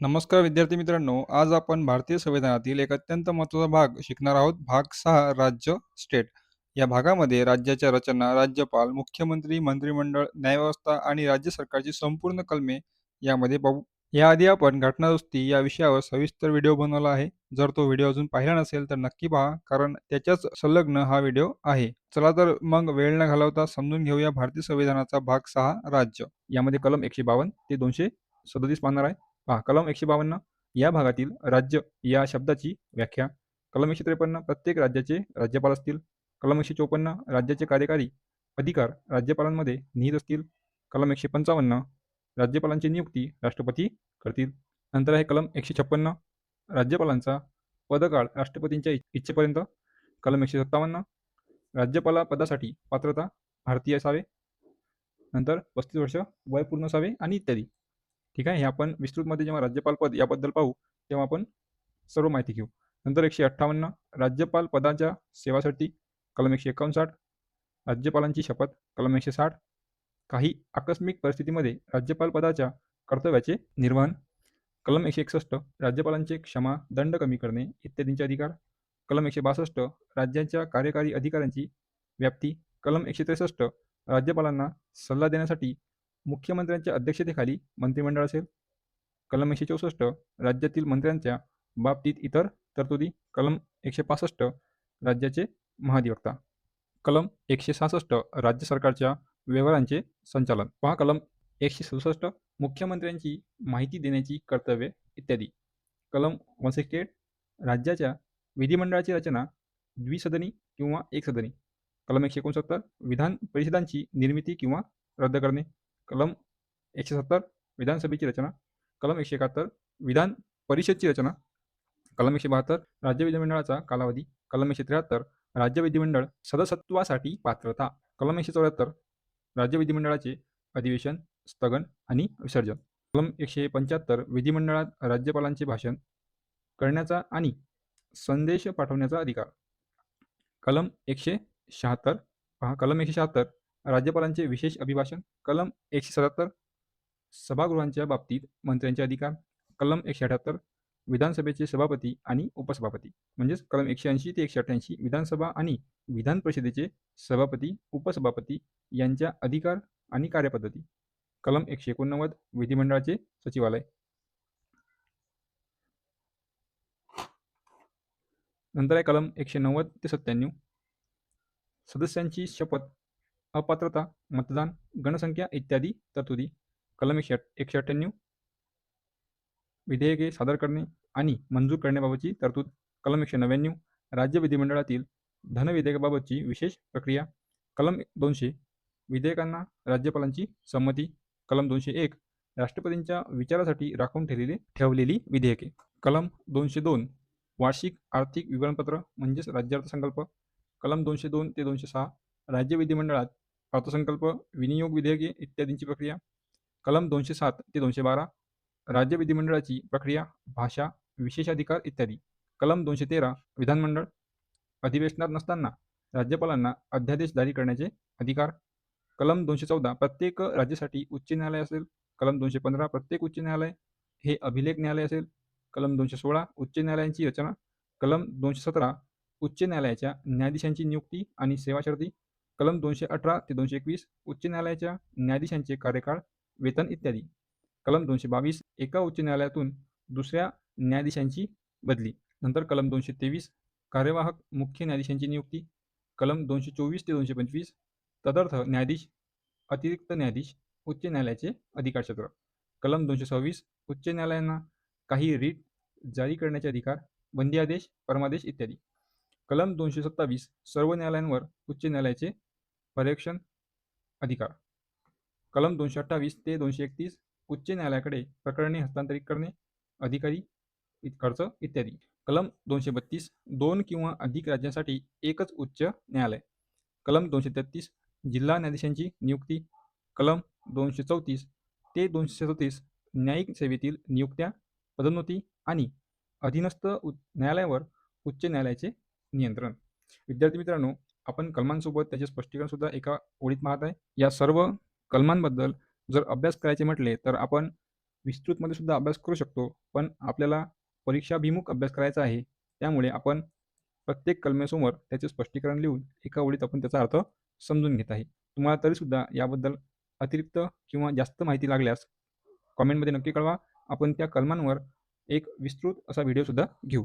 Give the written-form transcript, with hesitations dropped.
नमस्कार विद्यार्थी मित्रांनो, आज आपण भारतीय संविधानातील एक अत्यंत महत्त्वाचा भाग शिकणार आहोत. भाग 6 राज्य स्टेट. या भागामध्ये राज्याच्या रचना, राज्यपाल, मुख्यमंत्री, मंत्रिमंडळ, न्यायव्यवस्था आणि राज्य सरकारची संपूर्ण कलमे यामध्ये पाहू. याआधी आपण घटनादुरुस्ती या विषयावर सविस्तर व्हिडिओ बनवला आहे. जर तो व्हिडिओ अजून पाहिला नसेल तर नक्की पहा, कारण त्याच्याच संलग्न हा व्हिडिओ आहे. चला तर मग वेळ न घालवता समजून घेऊया भारतीय संविधानाचा भाग 6 राज्य. यामध्ये कलम 152 ते 237 पाहणार आहे. पहा, कलम 152 या भागातील राज्य या शब्दाची व्याख्या. कलम 153 प्रत्येक राज्याचे राज्यपाल असतील. कलम 154 राज्याचे कार्यकारी अधिकार राज्यपालांमध्ये निहित असतील. कलम 155 राज्यपालांची नियुक्ती राष्ट्रपती करतील. नंतर आहे कलम 156 राज्यपालांचा पदकाळ राष्ट्रपतींच्या इच्छेपर्यंत. कलम 157 राज्यपाला पदासाठी पात्रता भारतीय असावे. नंतर 35 वर्ष वय पूर्ण असावे आणि इत्यादी. ठीक आहे. हे आपण विस्तृतमध्ये जेव्हा राज्यपाल पद याबद्दल पाहू तेव्हा आपण सर्व माहिती घेऊ. नंतर 158 राज्यपाल पदाच्या सेवासाठी. कलम 159 राज्यपालांची शपथ. कलम 160 काही आकस्मिक परिस्थितीमध्ये राज्यपाल पदाच्या कर्तव्याचे निर्वहन. कलम 161 राज्यपालांचे क्षमा दंड कमी करणे इत्यादींचे अधिकार. कलम 162 राज्यांच्या कार्यकारी अधिकाऱ्यांची व्याप्ती. कलम 163 राज्यपालांना सल्ला देण्यासाठी मुख्यमंत्र्यांच्या अध्यक्षतेखाली मंत्रिमंडळ असेल. कलम 164 राज्यातील मंत्र्यांच्या बाबतीत इतर तरतुदी. कलम 165 राज्याचे महाधिवक्ता. कलम 166 राज्य सरकारच्या व्यवहारांचे संचालन. पहा, कलम 167 मुख्यमंत्र्यांची माहिती देण्याची कर्तव्ये इत्यादी. कलम 168 राज्याच्या विधिमंडळाची रचना द्विसदनी किंवा एकसदनी. कलम 169 विधान परिषदांची निर्मिती किंवा रद्द करणे. कलम 170 विधानसभेची रचना. कलम 171 विधान परिषदची रचना. कलम 172 राज्य विधिमंडळाचा कालावधी. कलम 173 राज्य विधिमंडळ सदस्यत्वासाठी पात्रता. कलम 174 राज्य विधिमंडळाचे अधिवेशन, स्थगन आणि विसर्जन. कलम 175 विधिमंडळात राज्यपालांचे भाषण करण्याचा आणि संदेश पाठवण्याचा अधिकार. कलम 176 पहा, कलम 176 राज्यपालांचे विशेष अभिभाषण. कलम 177 सभागृहांच्या बाबतीत मंत्र्यांचे अधिकार. कलम 178 विधानसभेचे सभापती आणि उपसभापती. म्हणजेच कलम 180 ते 188 विधानसभा आणि विधान परिषदेचे सभापती उपसभापती यांच्या अधिकार आणि कार्यपद्धती. कलम 189 विधिमंडळाचे सचिवालय. नंतर आहे कलम 190 ते 97 सदस्यांची शपथ, अपात्रता, मतदान, गणसंख्या इत्यादी तरतुदी. कलम 198 विधेयके सादर करणे आणि मंजूर करण्याबाबतची तरतूद. कलम 199 राज्य विधिमंडळातील धनविधेयकाबाबतची विशेष प्रक्रिया. कलम 200 विधेयकांना राज्यपालांची संमती. कलम 201 राष्ट्रपतींच्या विचारासाठी राखून ठेवलेली विधेयके. कलम 202 वार्षिक आर्थिक विवरणपत्र म्हणजेच राज्य अर्थसंकल्प. कलम 202 ते 206 राज्य विधिमंडळात अर्थसंकल्प, विनियोग विधेयके इत्यादींची प्रक्रिया. कलम 207 ते 212 राज्य विधिमंडळाची प्रक्रिया, भाषा, विशेषाधिकार इत्यादी. कलम 213 विधानमंडळ अधिवेशनात नसताना राज्यपालांना अध्यादेश जारी करण्याचे अधिकार. कलम 214 प्रत्येक राज्यासाठी उच्च न्यायालय असेल. कलम 215 प्रत्येक उच्च न्यायालय हे अभिलेख न्यायालय असेल. कलम 216 उच्च न्यायालयांची रचना. कलम 217 उच्च न्यायालयाच्या न्यायाधीशांची नियुक्ती आणि सेवा शर्ती. कलम 218 ते 221 उच्च न्यायालयाच्या न्यायाधीशांचे कार्यकाळ, वेतन इत्यादी. कलम 222 एका उच्च न्यायालयातून दुसऱ्या न्यायाधीशांची बदली. नंतर कलम 223 कार्यवाहक मुख्य न्यायाधीशांची नियुक्ती. कलम 224 ते 225 तदर्थ न्यायाधीश, अतिरिक्त न्यायाधीश, उच्च न्यायालयाचे अधिकारक्षेत्र. कलम 226 उच्च न्यायालयांना काही रीट जारी करण्याचे अधिकार, बंदी आदेश, परमादेश इत्यादी. कलम 227 सर्व न्यायालयांवर उच्च न्यायालयाचे पर्यवेक्षण अधिकार. कलम 228 ते 231 उच्च न्यायालयाकडे प्रकरणे हस्तांतरित करणे, अधिकारी खर्च इत्यादी. कलम 232 दोन किंवा अधिक राज्यांसाठी एकच उच्च न्यायालय. कलम 233 जिल्हा न्यायाधीशांची नियुक्ती. कलम 234 ते 237 न्यायिक सेवेतील नियुक्त्या, पदोन्नती आणि अधीनस्थ न्यायालयावर उच्च न्यायालयाचे नियंत्रण. विद्यार्थी मित्रांनो, आपण कलमांसोबत त्याचे स्पष्टीकरण सुद्धा एका ओळीत पाहत आहे. या सर्व कलमांबद्दल जर अभ्यास करायचे म्हटले तर आपण विस्तृतमध्ये सुद्धा अभ्यास करू शकतो. पण आपल्याला परीक्षाभिमुख अभ्यास करायचा आहे. त्यामुळे आपण प्रत्येक कलमेसमोर त्याचे स्पष्टीकरण लिहून एका ओळीत आपण त्याचा अर्थ समजून घेत आहे. तुम्हाला तरीसुद्धा याबद्दल अतिरिक्त किंवा जास्त माहिती लागल्यास कॉमेंटमध्ये नक्की कळवा. आपण त्या कलमांवर एक विस्तृत असा व्हिडिओसुद्धा घेऊ.